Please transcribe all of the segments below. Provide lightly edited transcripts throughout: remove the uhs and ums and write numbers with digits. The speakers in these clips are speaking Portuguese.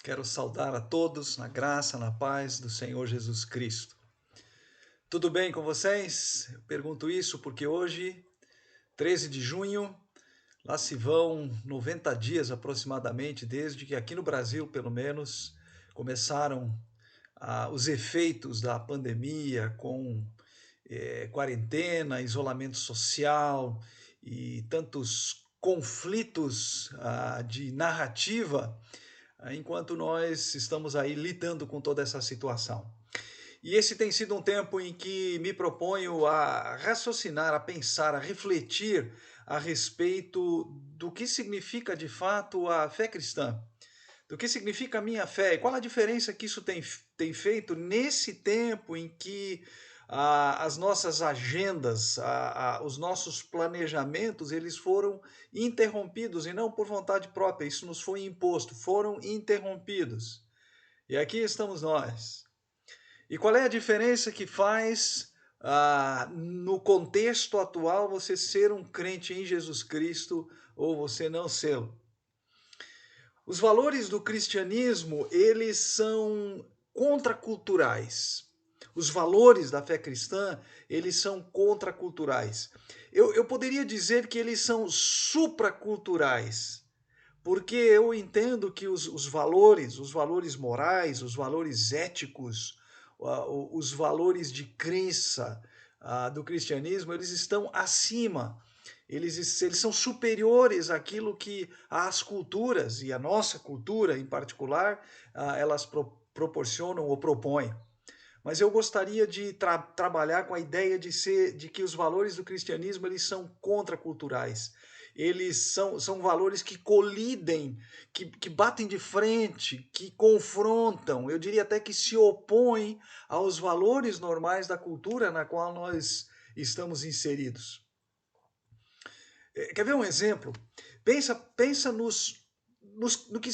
Quero saudar a todos na graça, na paz do Senhor Jesus Cristo. Tudo bem com vocês? Eu pergunto isso porque hoje, 13 de junho, lá se vão 90 dias aproximadamente, desde que aqui no Brasil, pelo menos, começaram os efeitos da pandemia com quarentena, isolamento social e tantos conflitos de narrativa enquanto nós estamos aí lidando com toda essa situação. E esse tem sido um tempo em que me proponho a raciocinar, a pensar, a refletir a respeito do que significa de fato a fé cristã, do que significa a minha fé, e qual a diferença que isso tem feito nesse tempo em que as nossas agendas, os nossos planejamentos, eles foram interrompidos, e não por vontade própria, isso nos foi imposto, foram interrompidos. E aqui estamos nós. E qual é a diferença que faz, no contexto atual, você ser um crente em Jesus Cristo ou você não ser? Os valores do cristianismo, eles são contraculturais. Os valores da fé cristã, eles são contraculturais. Eu poderia dizer que eles são supraculturais, porque eu entendo que os valores morais, os valores éticos, os valores de crença do cristianismo, eles estão acima, eles são superiores àquilo que as culturas, e a nossa cultura em particular, elas proporcionam ou propõem. Mas eu gostaria de trabalhar com a ideia de que os valores do cristianismo eles são contraculturais. Eles são valores que colidem, que batem de frente, que confrontam, eu diria até que se opõem aos valores normais da cultura na qual nós estamos inseridos. Quer ver um exemplo? Pensa no que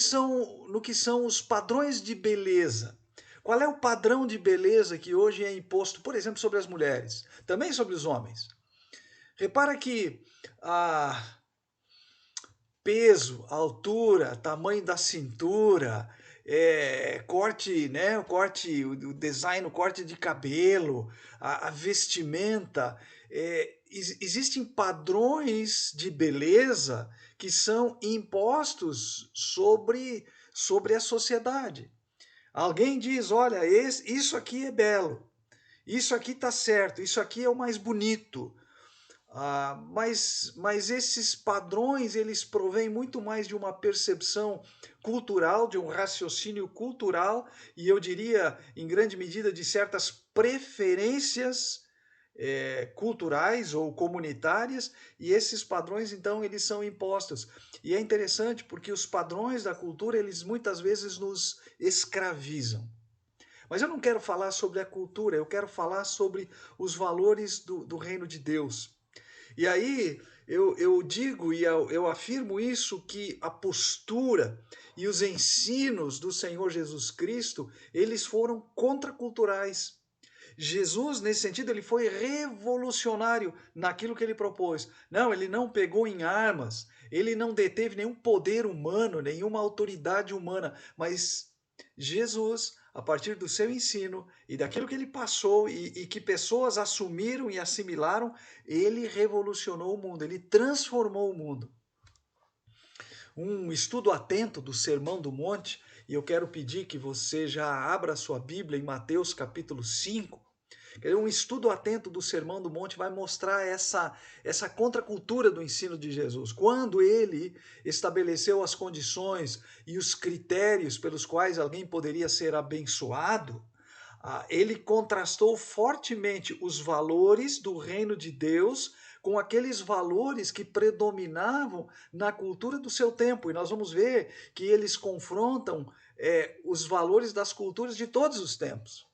são os padrões de beleza. Qual é o padrão de beleza que hoje é imposto, por exemplo, sobre as mulheres, também sobre os homens? Repara que peso, altura, tamanho da cintura, corte, né, o design, o corte de cabelo, a vestimenta, existem padrões de beleza que são impostos sobre a sociedade. Alguém diz, olha, isso aqui é belo, isso aqui está certo, isso aqui é o mais bonito. Mas esses padrões, eles provêm muito mais de uma percepção cultural, de um raciocínio cultural, e eu diria, em grande medida, de certas preferências culturais ou comunitárias, e esses padrões, então, eles são impostos. E é interessante porque os padrões da cultura, eles muitas vezes nos escravizam. Mas eu não quero falar sobre a cultura, eu quero falar sobre os valores do reino de Deus. E aí eu digo e eu afirmo isso, que a postura e os ensinos do Senhor Jesus Cristo, eles foram contraculturais. Jesus, nesse sentido, ele foi revolucionário naquilo que ele propôs. Não, ele não pegou em armas, ele não deteve nenhum poder humano, nenhuma autoridade humana, mas Jesus, a partir do seu ensino e daquilo que ele passou e que pessoas assumiram e assimilaram, ele revolucionou o mundo, ele transformou o mundo. Um estudo atento do Sermão do Monte, e eu quero pedir que você já abra a sua Bíblia em Mateus capítulo 5. Um estudo atento do Sermão do Monte vai mostrar essa contracultura do ensino de Jesus. Quando ele estabeleceu as condições e os critérios pelos quais alguém poderia ser abençoado, ele contrastou fortemente os valores do reino de Deus com aqueles valores que predominavam na cultura do seu tempo. E nós vamos ver que eles confrontam os valores das culturas de todos os tempos.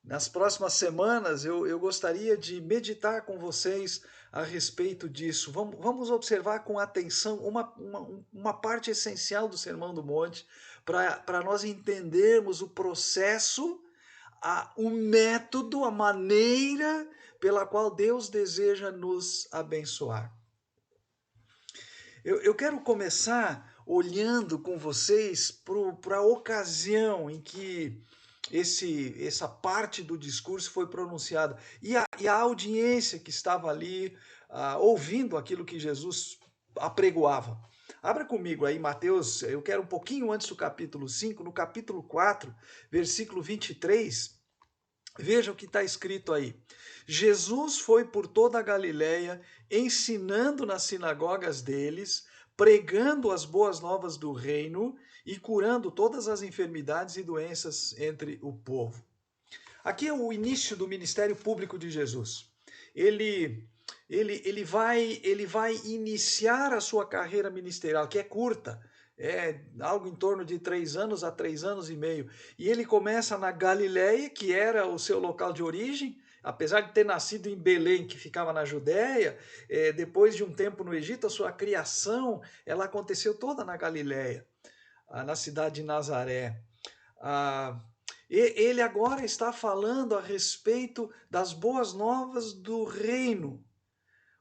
Nas próximas semanas, eu gostaria de meditar com vocês a respeito disso. Vamos observar com atenção uma parte essencial do Sermão do Monte, para nós entendermos o processo, o método, a maneira pela qual Deus deseja nos abençoar. Eu quero começar olhando com vocês para a ocasião em que essa parte do discurso foi pronunciada e a audiência que estava ali ouvindo aquilo que Jesus apregoava. Abra comigo aí Mateus, eu quero um pouquinho antes do capítulo 5, no capítulo 4, versículo 23, veja o que está escrito aí. Jesus foi por toda a Galiléia, ensinando nas sinagogas deles, pregando as boas novas do reino e curando todas as enfermidades e doenças entre o povo. Aqui é o início do ministério público de Jesus. Ele vai iniciar a sua carreira ministerial, que é curta, é algo em torno de 3 anos a 3 anos e meio. E ele começa na Galiléia, que era o seu local de origem, apesar de ter nascido em Belém, que ficava na Judéia, depois de um tempo no Egito, a sua criação ela aconteceu toda na Galiléia, na cidade de Nazaré. Ele agora está falando a respeito das boas novas do reino,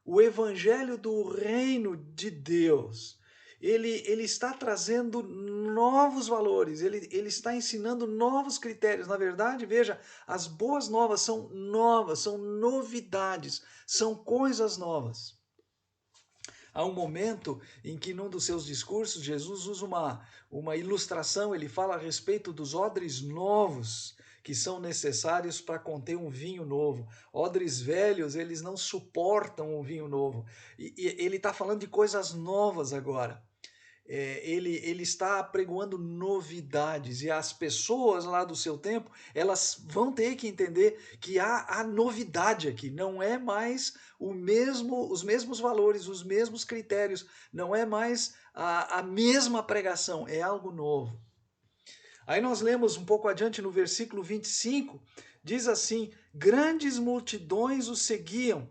o evangelho do reino de Deus. Ele está trazendo novos valores, ele está ensinando novos critérios. Na verdade, veja, as boas novas, são novidades, são coisas novas. Há um momento em que, num dos seus discursos, Jesus usa uma ilustração, ele fala a respeito dos odres novos que são necessários para conter um vinho novo. Odres velhos, eles não suportam um vinho novo. E ele está falando de coisas novas agora. Ele está apregoando novidades, e as pessoas lá do seu tempo, elas vão ter que entender que há novidade aqui, não é mais os mesmos valores, os mesmos critérios, não é mais a mesma pregação, é algo novo. Aí nós lemos um pouco adiante no versículo 25, diz assim: grandes multidões o seguiam,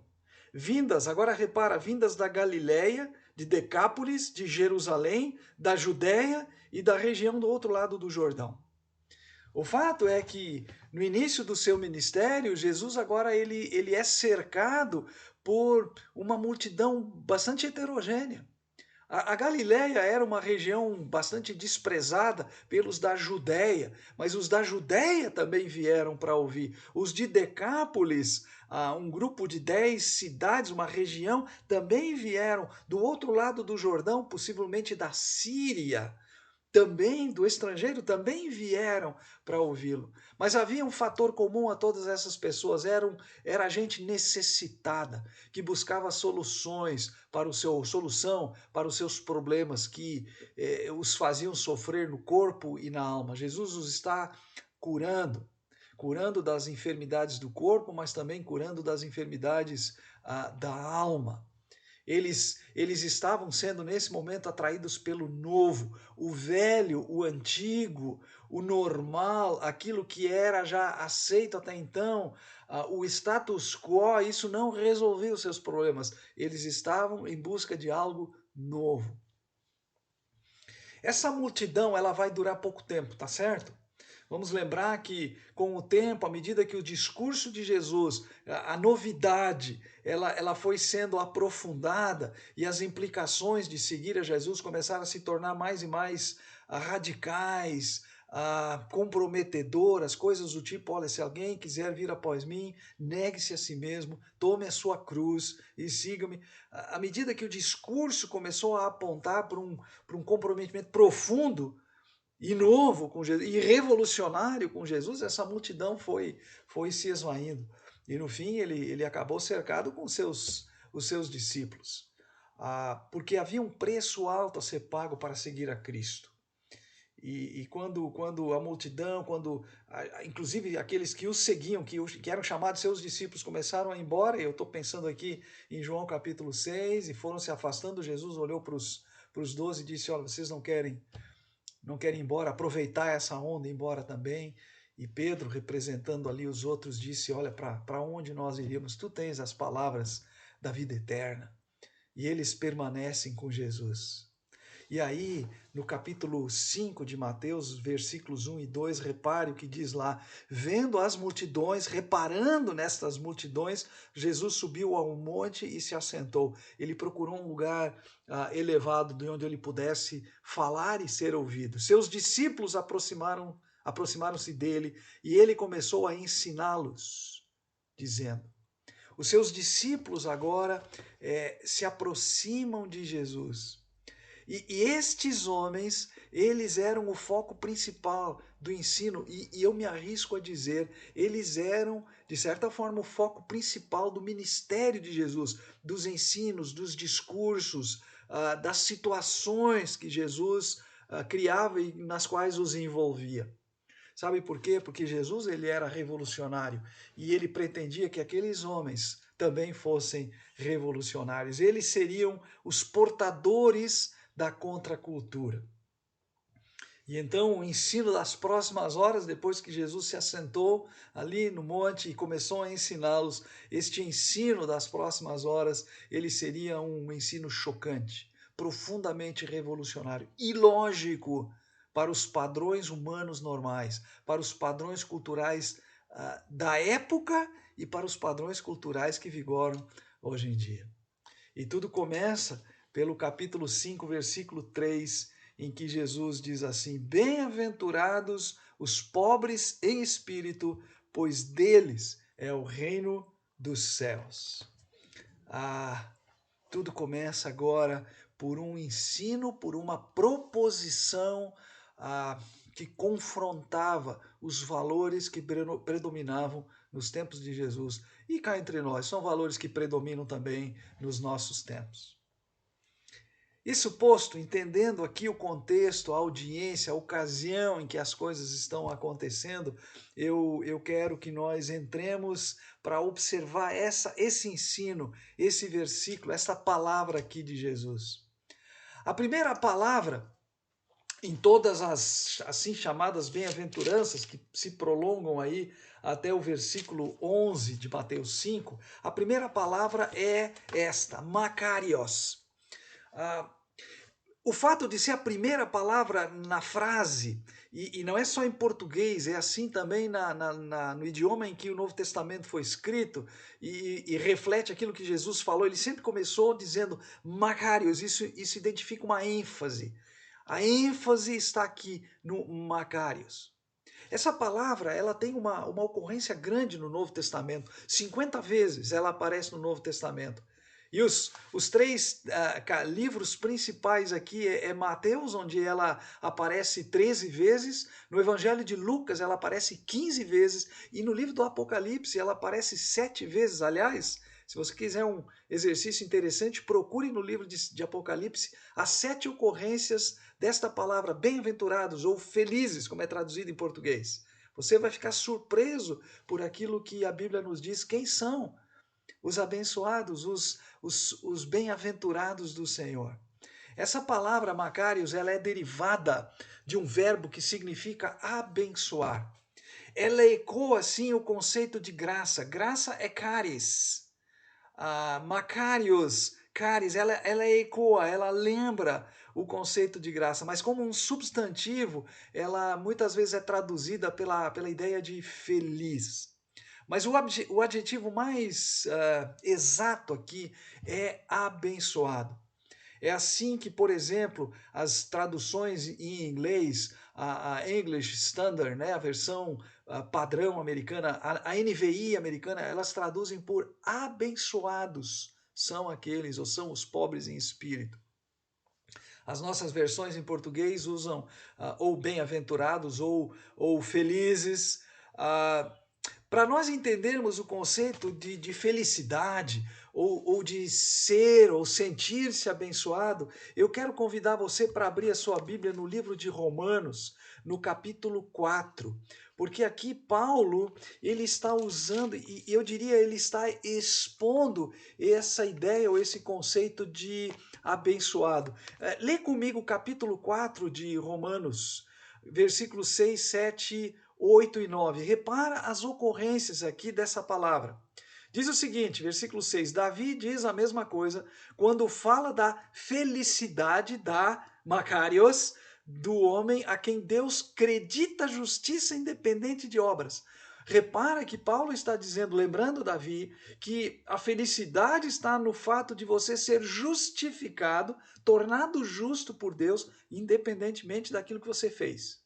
agora repara, vindas da Galiléia, de Decápolis, de Jerusalém, da Judéia e da região do outro lado do Jordão. O fato é que no início do seu ministério, Jesus agora ele é cercado por uma multidão bastante heterogênea. A Galiléia era uma região bastante desprezada pelos da Judéia, mas os da Judéia também vieram para ouvir. Os de Decápolis, um grupo de 10 cidades, uma região, também vieram do outro lado do Jordão, possivelmente da Síria, também do estrangeiro, também vieram para ouvi-lo. Mas havia um fator comum a todas essas pessoas, era gente necessitada, que buscava solução para os seus problemas que os faziam sofrer no corpo e na alma. Jesus os está curando das enfermidades do corpo, mas também curando das enfermidades da alma. Eles estavam sendo, nesse momento, atraídos pelo novo, o velho, o antigo, o normal, aquilo que era já aceito até então, o status quo, isso não resolvia os seus problemas. Eles estavam em busca de algo novo. Essa multidão, ela vai durar pouco tempo, tá certo? Vamos lembrar que, com o tempo, à medida que o discurso de Jesus, a novidade, ela foi sendo aprofundada e as implicações de seguir a Jesus começaram a se tornar mais e mais radicais, comprometedoras, coisas do tipo: olha, se alguém quiser vir após mim, negue-se a si mesmo, tome a sua cruz e siga-me. À medida que o discurso começou a apontar para um comprometimento profundo e novo com Jesus, e revolucionário com Jesus, essa multidão foi se esvaindo. E no fim ele acabou cercado com os seus discípulos. Porque havia um preço alto a ser pago para seguir a Cristo. E quando a multidão, inclusive aqueles que os seguiam, que eram chamados seus discípulos, começaram a ir embora, eu estou pensando aqui em João capítulo 6, e foram se afastando, Jesus olhou para os 12 e disse: olha, vocês não querem ir embora, aproveitar essa onda e ir embora também. E Pedro, representando ali os outros, disse: olha, para onde nós iríamos? Tu tens as palavras da vida eterna. E eles permanecem com Jesus. E aí, no capítulo 5 de Mateus, versículos 1 e 2, repare o que diz lá: vendo as multidões, reparando nestas multidões, Jesus subiu ao monte e se assentou. Ele procurou um lugar elevado de onde ele pudesse falar e ser ouvido. Seus discípulos aproximaram-se dele e ele começou a ensiná-los, dizendo: os seus discípulos agora se aproximam de Jesus. E estes homens, eles eram o foco principal do ensino, e eu me arrisco a dizer, eles eram, de certa forma, o foco principal do ministério de Jesus, dos ensinos, dos discursos, das situações que Jesus criava e nas quais os envolvia. Sabe por quê? Porque Jesus ele era revolucionário e ele pretendia que aqueles homens também fossem revolucionários. Eles seriam os portadores da contracultura. E então o ensino das próximas horas, depois que Jesus se assentou ali no monte e começou a ensiná-los, este ensino das próximas horas, ele seria um ensino chocante, profundamente revolucionário, ilógico para os padrões humanos normais, para os padrões culturais da época e para os padrões culturais que vigoram hoje em dia. E tudo começa pelo capítulo 5, versículo 3, em que Jesus diz assim: bem-aventurados os pobres em espírito, pois deles é o reino dos céus. Tudo começa agora por um ensino, por uma proposição que confrontava os valores que predominavam nos tempos de Jesus. E cá entre nós, são valores que predominam também nos nossos tempos. Isso posto, entendendo aqui o contexto, a audiência, a ocasião em que as coisas estão acontecendo, eu quero que nós entremos para observar esse ensino, esse versículo, essa palavra aqui de Jesus. A primeira palavra, em todas as assim chamadas bem-aventuranças, que se prolongam aí até o versículo 11 de Mateus 5, a primeira palavra é esta, Makarios. O fato de ser a primeira palavra na frase, e não é só em português, é assim também no idioma em que o Novo Testamento foi escrito, e reflete aquilo que Jesus falou. Ele sempre começou dizendo Makarios, isso identifica uma ênfase. A ênfase está aqui no Makarios. Essa palavra ela tem uma ocorrência grande no Novo Testamento. 50 vezes ela aparece no Novo Testamento. E os três livros principais aqui é Mateus, onde ela aparece 13 vezes, no Evangelho de Lucas ela aparece 15 vezes, e no livro do Apocalipse ela aparece 7 vezes. Aliás, se você quiser um exercício interessante, procure no livro de Apocalipse as 7 ocorrências desta palavra, bem-aventurados ou felizes, como é traduzido em português. Você vai ficar surpreso por aquilo que a Bíblia nos diz, quem são os abençoados, os bem-aventurados do Senhor. Essa palavra, Macários, ela é derivada de um verbo que significa abençoar. Ela ecoa, assim, o conceito de graça. Graça é caris. Macários, caris, ela ecoa, ela lembra o conceito de graça, mas como um substantivo, ela muitas vezes é traduzida pela ideia de feliz. Mas o adjetivo mais exato aqui é abençoado. É assim que, por exemplo, as traduções em inglês, a English Standard, né, a versão padrão americana, a NVI americana, elas traduzem por abençoados são aqueles, ou são os pobres em espírito. As nossas versões em português usam ou bem-aventurados ou felizes. Para nós entendermos o conceito de felicidade, ou de ser ou sentir-se abençoado, eu quero convidar você para abrir a sua Bíblia no livro de Romanos, no capítulo 4, porque aqui Paulo, ele está usando, e eu diria, ele está expondo essa ideia ou esse conceito de abençoado. Lê comigo o capítulo 4 de Romanos, versículos 6, 7, 8 e 9. Repara as ocorrências aqui dessa palavra. Diz o seguinte, versículo 6, Davi diz a mesma coisa quando fala da felicidade da Macarios, do homem a quem Deus acredita justiça independente de obras. Repara que Paulo está dizendo, lembrando Davi, que a felicidade está no fato de você ser justificado, tornado justo por Deus, independentemente daquilo que você fez.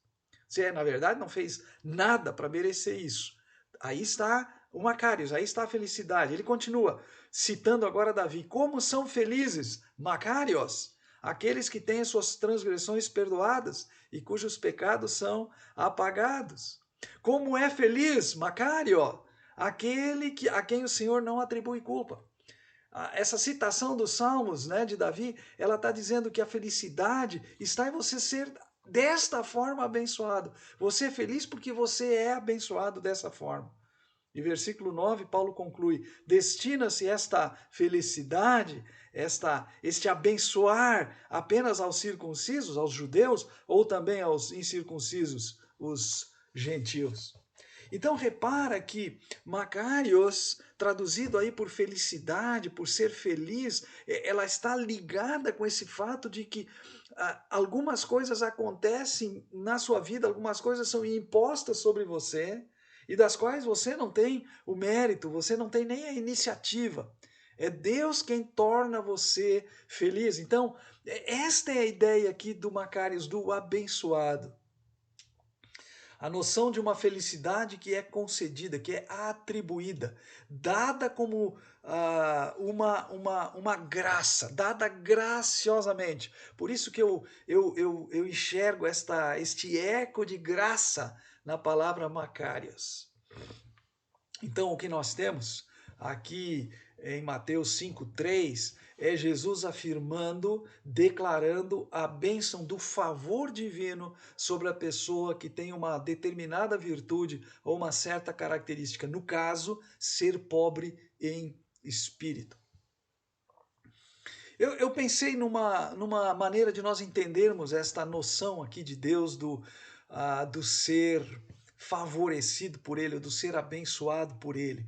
Você, na verdade, não fez nada para merecer isso. Aí está o Macarios, aí está a felicidade. Ele continua, citando agora Davi, como são felizes, Macarios, aqueles que têm suas transgressões perdoadas e cujos pecados são apagados. Como é feliz, Macário, a quem o Senhor não atribui culpa. Essa citação dos Salmos, né, de Davi, ela está dizendo que a felicidade está em você ser desta forma abençoado. Você é feliz porque você é abençoado dessa forma. E versículo 9, Paulo conclui: destina-se esta felicidade, este abençoar apenas aos circuncisos, aos judeus, ou também aos incircuncisos, os gentios. Então repara que Macarios, traduzido aí por felicidade, por ser feliz, ela está ligada com esse fato de que algumas coisas acontecem na sua vida, algumas coisas são impostas sobre você, e das quais você não tem o mérito, você não tem nem a iniciativa. É Deus quem torna você feliz. Então, esta é a ideia aqui do Macarios, do abençoado. A noção de uma felicidade que é concedida, que é atribuída, dada como uma graça, dada graciosamente. Por isso que eu enxergo este eco de graça na palavra Macarios. Então, o que nós temos aqui em Mateus 5:3 é Jesus afirmando, declarando a bênção do favor divino sobre a pessoa que tem uma determinada virtude ou uma certa característica. No caso, ser pobre em espírito. Eu pensei numa maneira de nós entendermos esta noção aqui de Deus do ser favorecido por Ele, do ser abençoado por Ele.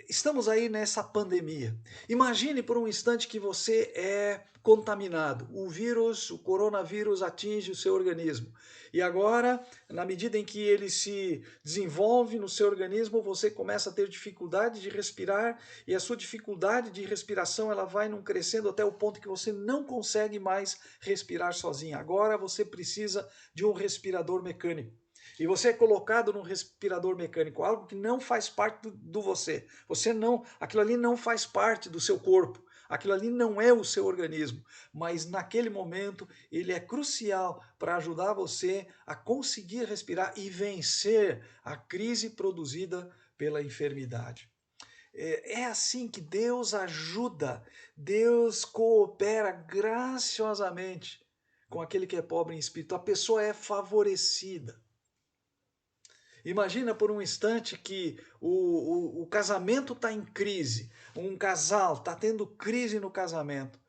Estamos aí nessa pandemia. Imagine por um instante que você é contaminado. O coronavírus atinge o seu organismo. E agora, na medida em que ele se desenvolve no seu organismo, você começa a ter dificuldade de respirar e a sua dificuldade de respiração ela vai crescendo até o ponto que você não consegue mais respirar sozinho. Agora você precisa de um respirador mecânico. E você é colocado num respirador mecânico, algo que não faz parte do você. Você não, aquilo ali não faz parte do seu corpo. Aquilo ali não é o seu organismo, mas naquele momento ele é crucial para ajudar você a conseguir respirar e vencer a crise produzida pela enfermidade. É assim que Deus ajuda, Deus coopera graciosamente com aquele que é pobre em espírito. A pessoa é favorecida. Imagina por um instante que o casamento está em crise, um casal está tendo crise no casamento.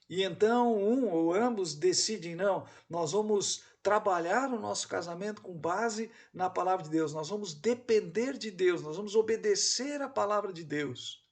E então um ou ambos decidem, não, nós vamos trabalhar o nosso casamento com base na palavra de Deus, nós vamos depender de Deus, nós vamos obedecer a palavra de Deus.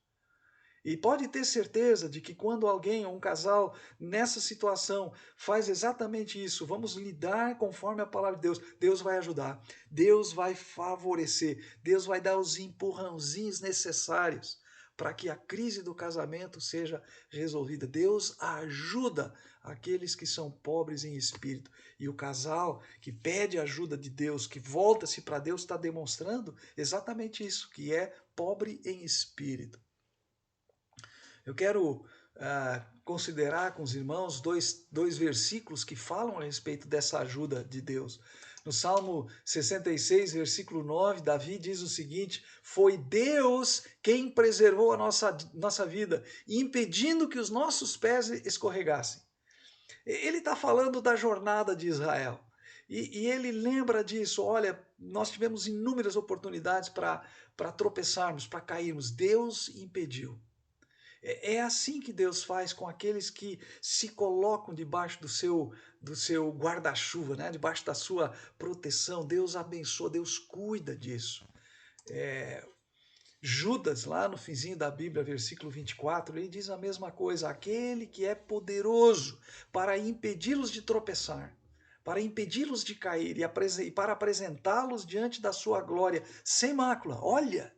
E pode ter certeza de que quando alguém ou um casal nessa situação faz exatamente isso, vamos lidar conforme a palavra de Deus, Deus vai ajudar, Deus vai favorecer, Deus vai dar os empurrãozinhos necessários para que a crise do casamento seja resolvida. Deus ajuda aqueles que são pobres em espírito. E o casal que pede ajuda de Deus, que volta-se para Deus, está demonstrando exatamente isso, que é pobre em espírito. Eu quero considerar com os irmãos dois versículos que falam a respeito dessa ajuda de Deus. No Salmo 66, versículo 9, Davi diz o seguinte: foi Deus quem preservou a nossa vida, impedindo que os nossos pés escorregassem. Ele está falando da jornada de Israel. E ele lembra disso, olha, nós tivemos inúmeras oportunidades para tropeçarmos, para cairmos. Deus impediu. É assim que Deus faz com aqueles que se colocam debaixo do seu guarda-chuva, né? Debaixo da sua proteção. Deus abençoa, Deus cuida disso. Judas, lá no finzinho da Bíblia, versículo 24, ele diz a mesma coisa: aquele que é poderoso para impedi-los de tropeçar, para impedi-los de cair e para apresentá-los diante da sua glória sem mácula. Olha,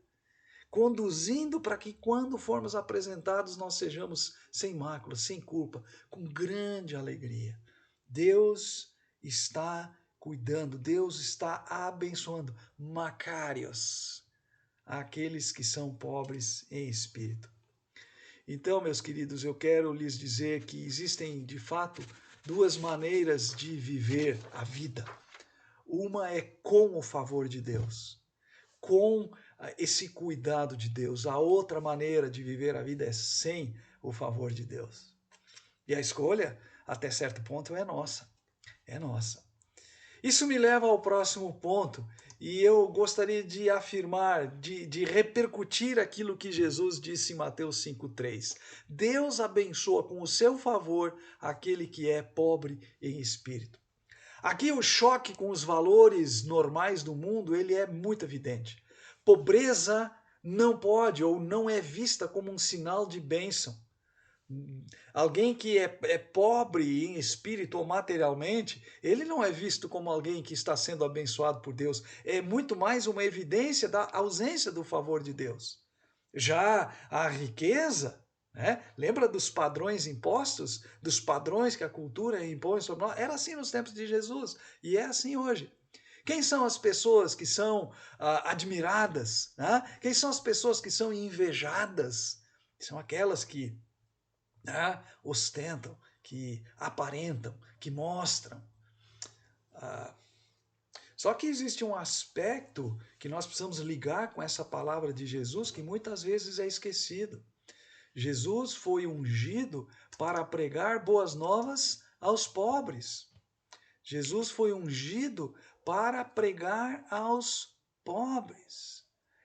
conduzindo para que quando formos apresentados nós sejamos sem mácula, sem culpa, com grande alegria. Deus está cuidando, Deus está abençoando. Macários, àqueles que são pobres em espírito. Então, meus queridos, eu quero lhes dizer que existem, de fato, duas maneiras de viver a vida. Uma é com o favor de Deus, com esse cuidado de Deus. A outra maneira de viver a vida é sem o favor de Deus. E a escolha, até certo ponto, é nossa. É nossa. Isso me leva ao próximo ponto, e eu gostaria de afirmar, de repercutir aquilo que Jesus disse em Mateus 5,3. Deus abençoa com o seu favor aquele que é pobre em espírito. Aqui o choque com os valores normais do mundo, ele é muito evidente. Pobreza não pode ou não é vista como um sinal de bênção. Alguém que é pobre em espírito ou materialmente, ele não é visto como alguém que está sendo abençoado por Deus. É muito mais uma evidência da ausência do favor de Deus. Já a riqueza, né? Lembra dos padrões impostos, dos padrões que a cultura impõe sobre nós? Era assim nos tempos de Jesus e é assim hoje. Quem são as pessoas que são admiradas? Né? Quem são as pessoas que são invejadas? São aquelas que ostentam, que aparentam, que mostram. Só que existe um aspecto que nós precisamos ligar com essa palavra de Jesus que muitas vezes é esquecido. Jesus foi ungido para pregar boas novas aos pobres. Jesus foi ungido para pregar aos pobres.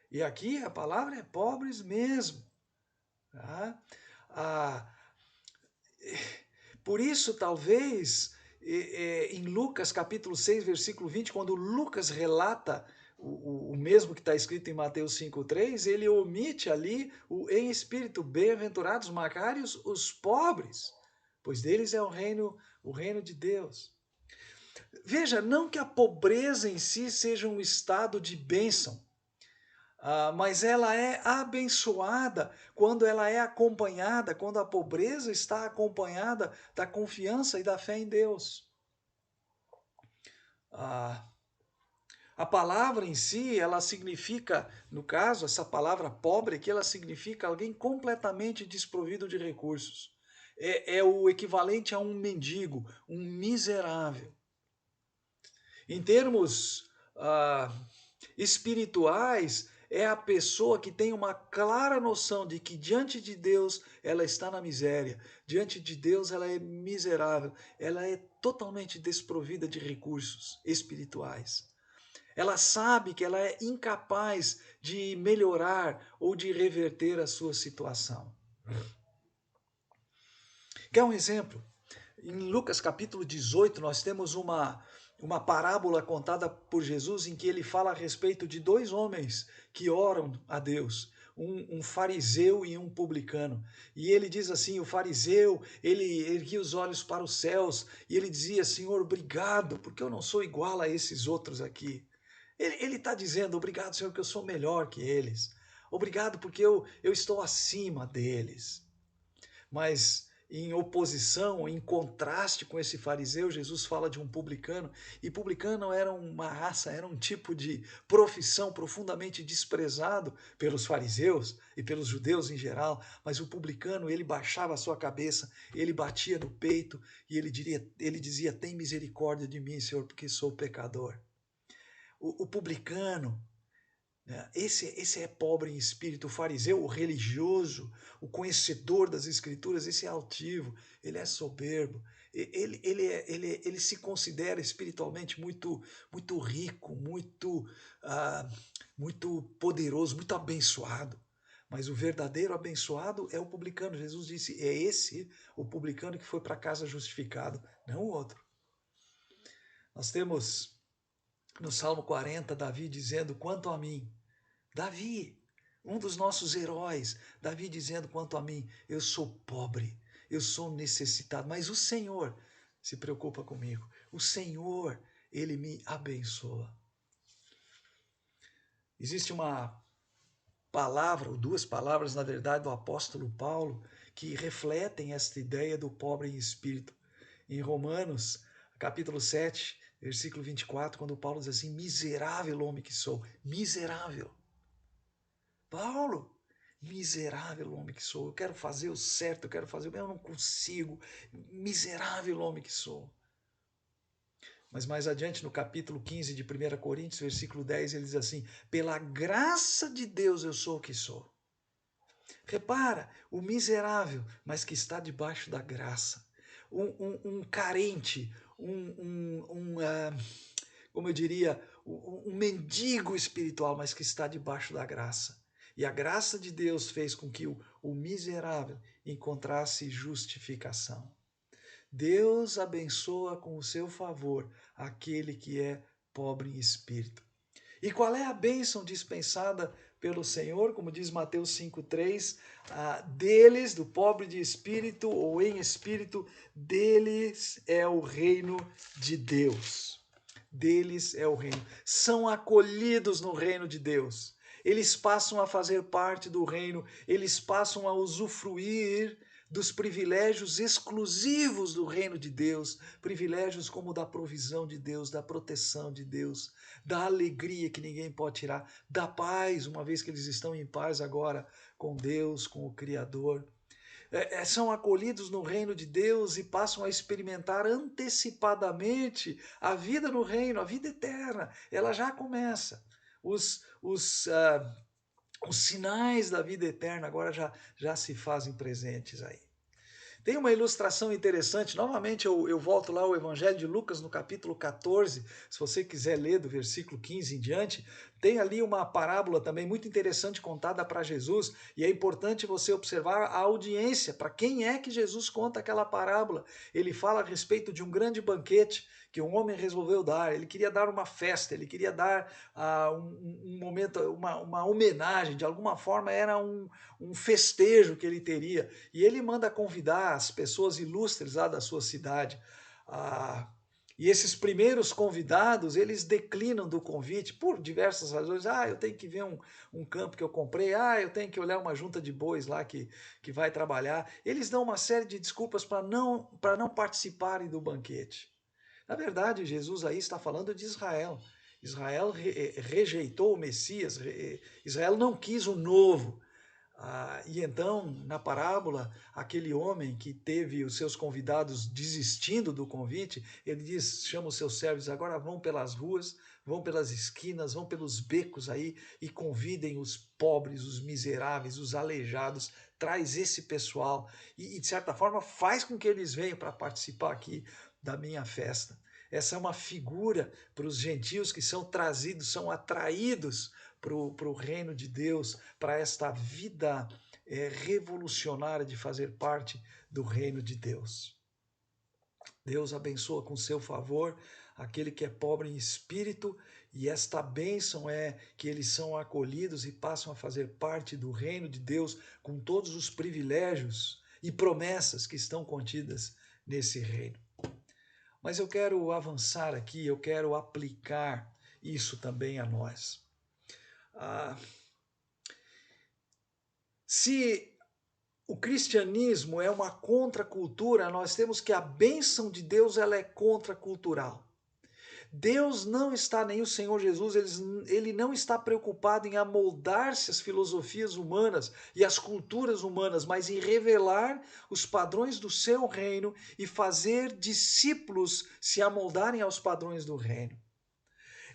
E aqui a palavra é pobres mesmo. Tá? Por isso, talvez, em Lucas capítulo 6, versículo 20, quando Lucas relata o mesmo que está escrito em Mateus 5,3, ele omite ali o em espírito, bem-aventurados, macários, os pobres, pois deles é o reino de Deus. Veja, não que a pobreza em si seja um estado de bênção, mas ela é abençoada quando ela é acompanhada, quando a pobreza está acompanhada da confiança e da fé em Deus. A palavra em si, ela significa, no caso, essa palavra pobre aqui, ela significa alguém completamente desprovido de recursos. É o equivalente a um mendigo, um miserável. Em termos espirituais, é a pessoa que tem uma clara noção de que diante de Deus ela está na miséria, diante de Deus ela é miserável, ela é totalmente desprovida de recursos espirituais. Ela sabe que ela é incapaz de melhorar ou de reverter a sua situação. Quer um exemplo? Em Lucas capítulo 18, nós temos uma parábola contada por Jesus em que ele fala a respeito de dois homens que oram a Deus, um fariseu e um publicano. E ele diz assim, o fariseu, ele erguia os olhos para os céus e ele dizia, Senhor, obrigado, porque eu não sou igual a esses outros aqui. Ele está dizendo, obrigado, Senhor, que eu sou melhor que eles. Obrigado porque eu estou acima deles. Mas em oposição, em contraste com esse fariseu, Jesus fala de um publicano, e publicano era uma raça, era um tipo de profissão profundamente desprezado pelos fariseus e pelos judeus em geral, mas o publicano, ele baixava a sua cabeça, ele batia no peito e ele dizia, tem misericórdia de mim, Senhor, porque sou pecador. O publicano, esse é pobre em espírito. O fariseu, o religioso, o conhecedor das escrituras, esse é altivo, ele é soberbo, ele se considera espiritualmente muito rico, muito poderoso, muito abençoado. Mas o verdadeiro abençoado é o publicano. Jesus disse, é esse o publicano que foi para casa justificado, não o outro. Nós temos no Salmo 40, Davi dizendo, quanto a mim, Davi, Um dos nossos heróis, Davi dizendo quanto a mim, eu sou pobre, eu sou necessitado, mas o Senhor se preocupa comigo. O Senhor, Ele me abençoa. Existe uma palavra, ou duas palavras, na verdade, do apóstolo Paulo, que refletem esta ideia do pobre em espírito. Em Romanos, capítulo 7, versículo 24, quando Paulo diz assim, miserável homem que sou, miserável. Paulo, miserável homem que sou, eu quero fazer o certo, eu quero fazer o bem, eu não consigo, miserável homem que sou. Mas mais adiante, no capítulo 15 de 1 Coríntios, versículo 10, ele diz assim, pela graça de Deus eu sou o que sou. Repara, o miserável, mas que está debaixo da graça. Um carente, como eu diria, um mendigo espiritual, mas que está debaixo da graça. E a graça de Deus fez com que o miserável encontrasse justificação. Deus abençoa com o seu favor aquele que é pobre em espírito. E qual é a bênção dispensada pelo Senhor? Como diz Mateus 5,3, deles, do pobre de espírito ou em espírito, deles é o reino de Deus. Deles é o reino. São acolhidos no reino de Deus. Eles passam a fazer parte do reino, eles passam a usufruir dos privilégios exclusivos do reino de Deus, privilégios como o da provisão de Deus, da proteção de Deus, da alegria que ninguém pode tirar, da paz, uma vez que eles estão em paz agora com Deus, com o Criador. São acolhidos no reino de Deus e passam a experimentar antecipadamente a vida no reino, a vida eterna. Ela já começa. Os sinais da vida eterna agora já se fazem presentes aí. Tem uma ilustração interessante, novamente eu volto lá ao Evangelho de Lucas no capítulo 14, se você quiser ler do versículo 15 em diante, tem ali uma parábola também muito interessante contada para Jesus, e é importante você observar a audiência, para quem é que Jesus conta aquela parábola. Ele fala a respeito de um grande banquete que um homem resolveu dar, ele queria dar uma festa, ele queria dar um momento, uma homenagem, de alguma forma era um festejo que ele teria, e ele manda convidar as pessoas ilustres lá da sua cidade. E esses primeiros convidados, eles declinam do convite por diversas razões. Eu tenho que ver um campo que eu comprei. Eu tenho que olhar uma junta de bois lá que vai trabalhar. Eles dão uma série de desculpas para não participarem do banquete. Na verdade, Jesus aí está falando de Israel. Israel rejeitou o Messias, Israel não quis o novo. E então, na parábola, aquele homem que teve os seus convidados desistindo do convite, ele diz, chama os seus servos, agora vão pelas ruas, vão pelas esquinas, vão pelos becos aí e convidem os pobres, os miseráveis, os aleijados, traz esse pessoal e de certa forma faz com que eles venham para participar aqui da minha festa. Essa é uma figura para os gentios que são trazidos, são atraídos para o reino de Deus, para esta vida revolucionária de fazer parte do reino de Deus. Deus abençoa com seu favor aquele que é pobre em espírito, e esta bênção é que eles são acolhidos e passam a fazer parte do reino de Deus com todos os privilégios e promessas que estão contidas nesse reino. Mas eu quero avançar aqui, eu quero aplicar isso também a nós. Se o cristianismo é uma contracultura, nós temos que a bênção de Deus ela é contracultural. Deus não está, nem o Senhor Jesus, ele não está preocupado em amoldar-se às filosofias humanas e às culturas humanas, mas em revelar os padrões do seu reino e fazer discípulos se amoldarem aos padrões do reino.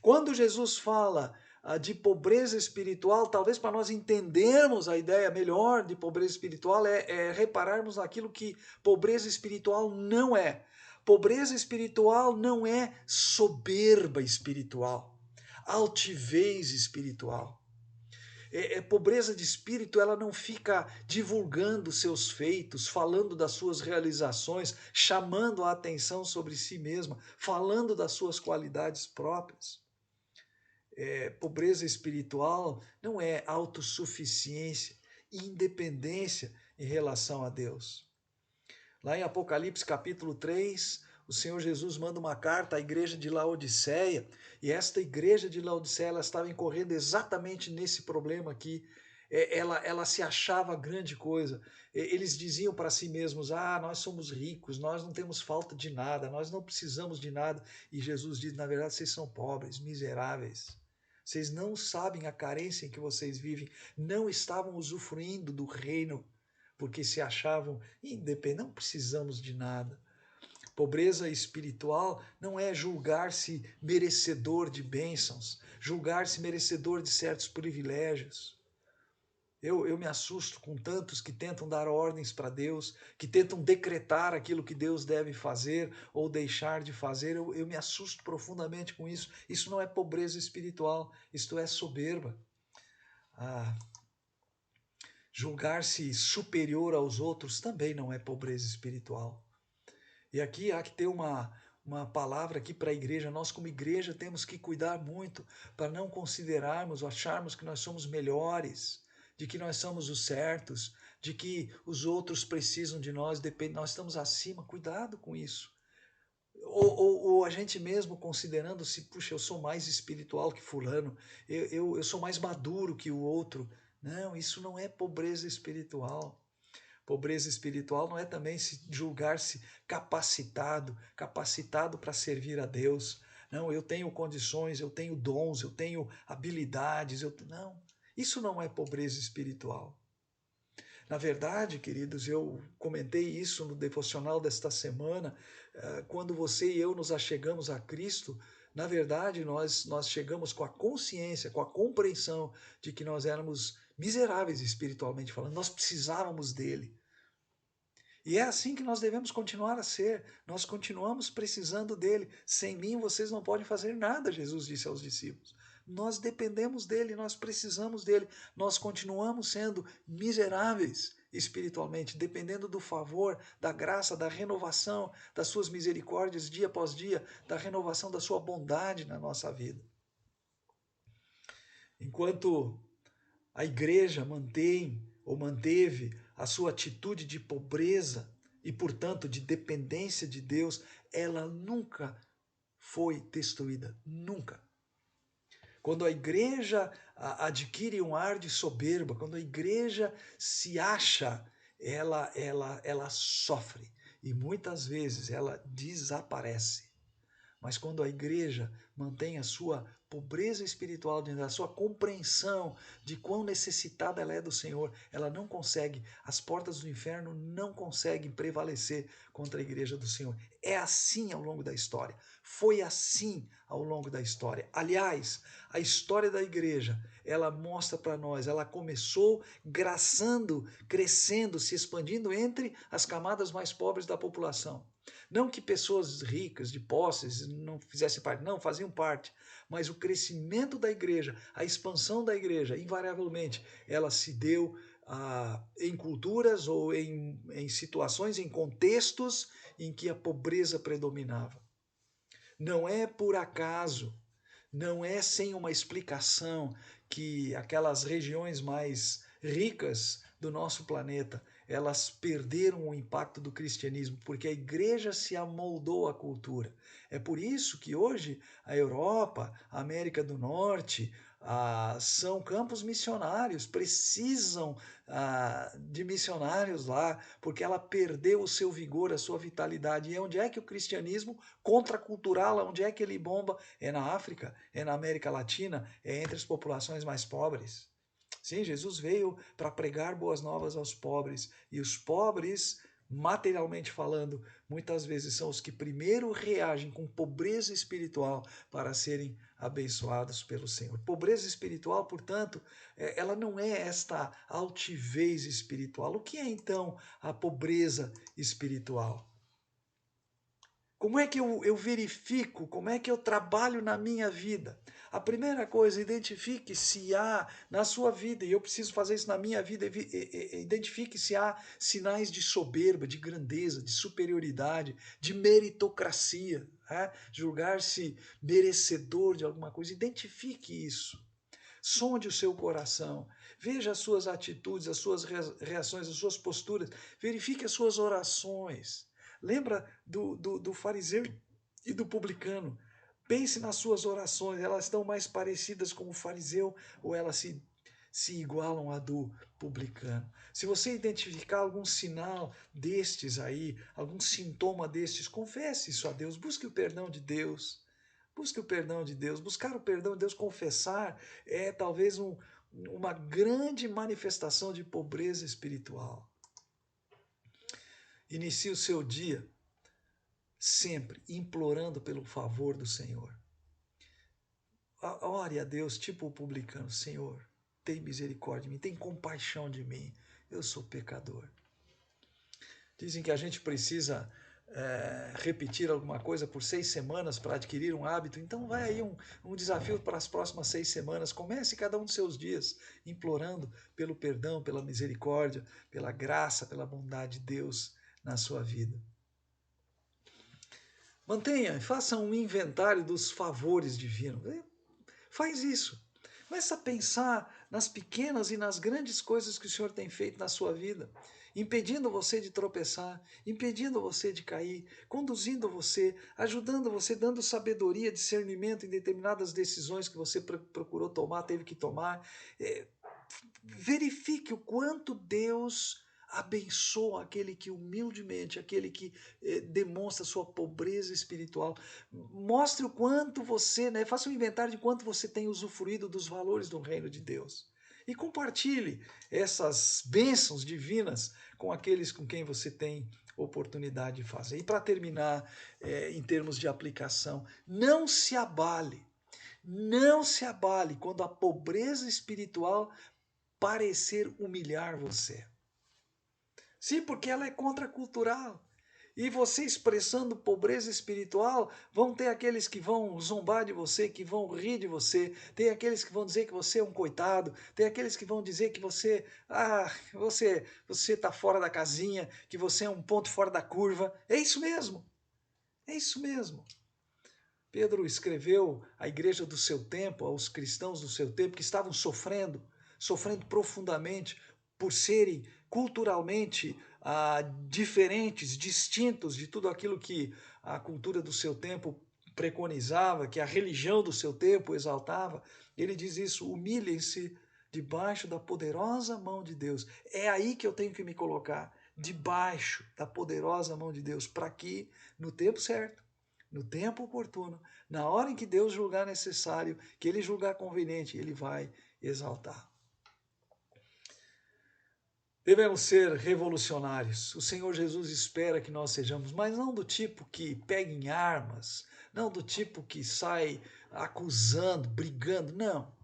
Quando Jesus fala de pobreza espiritual, talvez para nós entendermos a ideia melhor de pobreza espiritual é repararmos naquilo que pobreza espiritual não é. Pobreza espiritual não é soberba espiritual, altivez espiritual. Pobreza de espírito, ela não fica divulgando seus feitos, falando das suas realizações, chamando a atenção sobre si mesma, falando das suas qualidades próprias. Pobreza espiritual não é autossuficiência e independência em relação a Deus. Lá em Apocalipse capítulo 3, o Senhor Jesus manda uma carta à igreja de Laodiceia, e esta igreja de Laodiceia ela estava incorrendo exatamente nesse problema aqui. Ela se achava grande coisa. Eles diziam para si mesmos: ah, nós somos ricos, nós não temos falta de nada, nós não precisamos de nada. E Jesus diz: na verdade, vocês são pobres, miseráveis. Vocês não sabem a carência em que vocês vivem, não estavam usufruindo do reino, porque se achavam independentes, não precisamos de nada. Pobreza espiritual não é julgar-se merecedor de bênçãos, julgar-se merecedor de certos privilégios. Eu me assusto com tantos que tentam dar ordens para Deus, que tentam decretar aquilo que Deus deve fazer ou deixar de fazer. Eu me assusto profundamente com isso. Isso não é pobreza espiritual, isto é soberba. Julgar-se superior aos outros também não é pobreza espiritual. E aqui há que ter uma palavra aqui para a igreja. Nós, como igreja, temos que cuidar muito para não considerarmos, acharmos que nós somos melhores, de que nós somos os certos, de que os outros precisam de nós, nós estamos acima. Cuidado com isso. Ou a gente mesmo considerando-se: puxa, eu sou mais espiritual que fulano, eu sou mais maduro que o outro. Não, isso não é pobreza espiritual. Pobreza espiritual não é também se julgar-se capacitado para servir a Deus. Não, eu tenho condições, eu tenho dons, eu tenho habilidades. Não, isso não é pobreza espiritual. Na verdade, queridos, eu comentei isso no devocional desta semana. Quando você e eu nos achegamos a Cristo, na verdade, nós chegamos com a consciência, com a compreensão de que nós éramos miseráveis espiritualmente falando, nós precisávamos dele. E é assim que nós devemos continuar a ser. Nós continuamos precisando dele. Sem mim vocês não podem fazer nada, Jesus disse aos discípulos. Nós dependemos dele, nós precisamos dele. Nós continuamos sendo miseráveis espiritualmente, dependendo do favor, da graça, da renovação, das suas misericórdias dia após dia, da renovação da sua bondade na nossa vida. Enquanto a igreja manteve a sua atitude de pobreza e, portanto, de dependência de Deus, ela nunca foi destruída, nunca. Quando a igreja adquire um ar de soberba, quando a igreja se acha, ela sofre e muitas vezes ela desaparece. Mas quando a igreja mantém a sua pobreza espiritual, a sua compreensão de quão necessitada ela é do Senhor, ela não consegue, as portas do inferno não conseguem prevalecer contra a igreja do Senhor. É assim ao longo da história. Foi assim ao longo da história. Aliás, a história da igreja, ela mostra para nós, ela começou graçando, crescendo, se expandindo entre as camadas mais pobres da população. Não que pessoas ricas, de posses, não fizessem parte, não, faziam parte. Mas o crescimento da igreja, a expansão da igreja, invariavelmente, ela se deu em culturas ou em situações, em contextos em que a pobreza predominava. Não é por acaso, não é sem uma explicação que aquelas regiões mais ricas do nosso planeta, elas perderam o impacto do cristianismo, porque a igreja se amoldou à cultura. É por isso que hoje a Europa, a América do Norte, são campos missionários, precisam de missionários lá, porque ela perdeu o seu vigor, a sua vitalidade. E onde é que o cristianismo contracultural, onde é que ele bomba? É na África, é na América Latina, é entre as populações mais pobres. Sim, Jesus veio para pregar boas novas aos pobres, e os pobres, materialmente falando, muitas vezes são os que primeiro reagem com pobreza espiritual para serem abençoados pelo Senhor. Pobreza espiritual, portanto, ela não é esta altivez espiritual. O que é então a pobreza espiritual? Como é que eu verifico? Como é que eu trabalho na minha vida? A primeira coisa, identifique se há na sua vida, e eu preciso fazer isso na minha vida, identifique se há sinais de soberba, de grandeza, de superioridade, de meritocracia, né? Julgar-se merecedor de alguma coisa. Identifique isso. Sonde o seu coração, veja as suas atitudes, as suas reações, as suas posturas, verifique as suas orações. Lembra do fariseu e do publicano. Pense nas suas orações, elas estão mais parecidas com o fariseu ou elas se igualam à do publicano. Se você identificar algum sinal destes aí, algum sintoma destes, confesse isso a Deus, busque o perdão de Deus. Busque o perdão de Deus. Buscar o perdão de Deus, confessar, é talvez uma grande manifestação de pobreza espiritual. Inicie o seu dia sempre implorando pelo favor do Senhor. Ore a Deus, tipo o publicano: Senhor, tem misericórdia de mim, tem compaixão de mim, eu sou pecador. Dizem que a gente precisa repetir alguma coisa por 6 semanas para adquirir um hábito. Então vai aí um desafio para as próximas 6 semanas. Comece cada um dos seus dias implorando pelo perdão, pela misericórdia, pela graça, pela bondade de Deus na sua vida. Mantenha, faça um inventário dos favores divinos. Faz isso. Começa a pensar nas pequenas e nas grandes coisas que o Senhor tem feito na sua vida, impedindo você de tropeçar, impedindo você de cair, conduzindo você, ajudando você, dando sabedoria, discernimento em determinadas decisões que você procurou tomar, teve que tomar. Verifique o quanto Deus abençoa aquele que humildemente, aquele que demonstra sua pobreza espiritual. Mostre o quanto você, faça um inventário de quanto você tem usufruído dos valores do reino de Deus. E compartilhe essas bênçãos divinas com aqueles com quem você tem oportunidade de fazer. E para terminar, em termos de aplicação, não se abale. Não se abale quando a pobreza espiritual parecer humilhar você. Sim, porque ela é contracultural. E você expressando pobreza espiritual, vão ter aqueles que vão zombar de você, que vão rir de você, tem aqueles que vão dizer que você é um coitado, tem aqueles que vão dizer que você está fora da casinha, que você é um ponto fora da curva. É isso mesmo. É isso mesmo. Pedro escreveu à igreja do seu tempo, aos cristãos do seu tempo que estavam sofrendo profundamente por serem culturalmente diferentes, distintos de tudo aquilo que a cultura do seu tempo preconizava, que a religião do seu tempo exaltava. Ele diz isso: humilhem-se debaixo da poderosa mão de Deus. É aí que eu tenho que me colocar, debaixo da poderosa mão de Deus, para que no tempo certo, no tempo oportuno, na hora em que Deus julgar necessário, que Ele julgar conveniente, Ele vai exaltar. Devemos ser revolucionários. O Senhor Jesus espera que nós sejamos, mas não do tipo que pega em armas, não do tipo que sai acusando, brigando, não.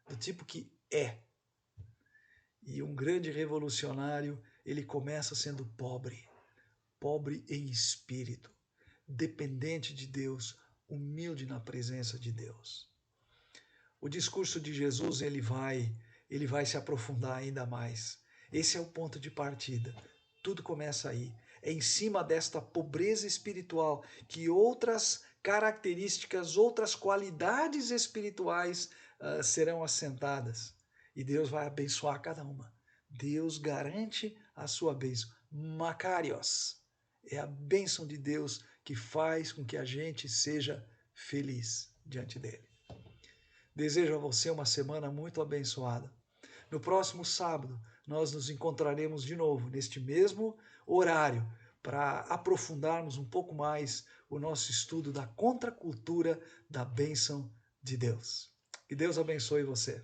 Do tipo que é. E um grande revolucionário, ele começa sendo pobre, pobre em espírito, dependente de Deus, humilde na presença de Deus. O discurso de Jesus, ele vai se aprofundar ainda mais. Esse é o ponto de partida. Tudo começa aí. É em cima desta pobreza espiritual que outras características, outras qualidades espirituais serão assentadas. E Deus vai abençoar cada uma. Deus garante a sua bênção. Makarios. É a bênção de Deus que faz com que a gente seja feliz diante dele. Desejo a você uma semana muito abençoada. No próximo sábado, nós nos encontraremos de novo, neste mesmo horário, para aprofundarmos um pouco mais o nosso estudo da contracultura da bênção de Deus. Que Deus abençoe você.